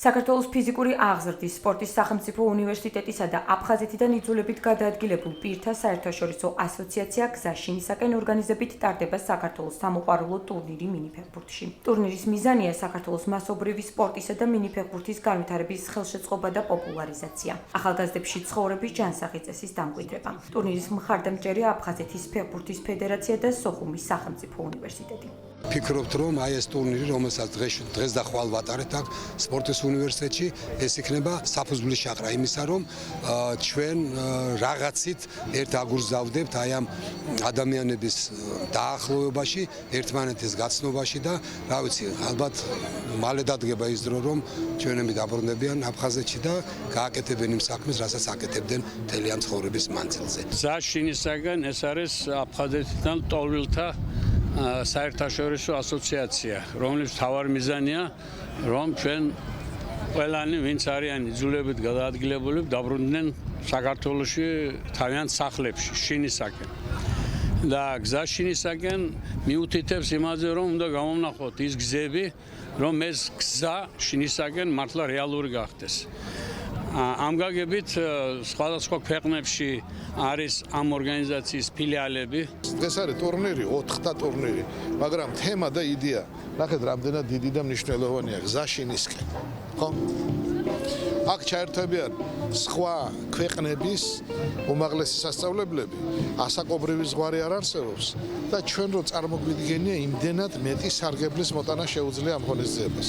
საქართველოს ფიზიკური აღზრდის სპორტის სახელმწიფო უნივერსიტეტისა და აფხაზეთიდან იძულებით გადაადგილებულ პირთა საერთაშორისო ასოციაცია გზაშინისაკენ ორგანიზებით ტარდება საქართველოს სამოყვარულო ტურნირი მინიფეხბურთში. ტურნირის მიზანია საქართველოს მასობრივი სპორტისა და მინიფეხბურთის განვითარების ხელშეწყობა და პოპულარიზაცია. ახალგაზრდებში ცხოვრების ჯანსაღი წესის დამკვიდრება. ტურნირის მხარდამჭერია აფხაზეთის ფეხბურთის ფედერაცია და სოხუმის სახელმწიფო უნივერსიტეტი. ფიქრობთ, რომ აი ეს ტურნირი, რომელსაც დღეს და ხვალ ვატარებთ აქ სპორტის უნივერსიტეტში, ეს იქნება საფუძვლის შაყრა იმისა, რომ ჩვენ რაღაცით ერთ აგურს დავდებთ აი ამ ადამიანების დაახლოვებაში, ერთმანეთის გაცნობაში და რა ვიცი, ალბათ მალე დადგება ის დრო, რომ ჩვენები დაბრუნდებიან აფხაზეთში და გააკეთებენ იმ საქმეს, რასაც აკეთებდნენ მთელი ამ ცხოვრების მანძილზე. გზაშინისაგან ეს არის აფხაზეთიდან ლტოლვილთა საერთაშორისო ასოციაცია, რომლის მთავარი მიზანია, რომ ჩვენ ყველანი, ვინც არიან იძულებით გადაადგილებული, დაბრუნდნენ საქართველოში თავიანთ სახლებში, შინისაკენ. და გზაშინისაკენ მიუთითებს იმაზე, რომ უნდა გამოვნახოთ ის გზები, რომ ეს გზა შინისაკენ მართლა რეალური გახდეს. ამ გაგებით სხვადასხვა ქვეყნებში არის ამ ორგანიზაციის ფილიალები. ეს არის ტურნირი, 4-ხთა ტურნირი, მაგრამ თემა და იდეა, ნახეთ, რამდენად დიდი და მნიშვნელოვანია გზაშინისკენ. ხო? აქ ჩაერთვებიან სხვა ქვეყნების უმაღლესი სასწავლებლები, ასაკობრივი ზღვარი არ არსებობს და ჩვენ რო წარმოგვიდგენია, იმდენად მეტი სარგებლის მოტანა შეუძლია ამ ღონისძიებას.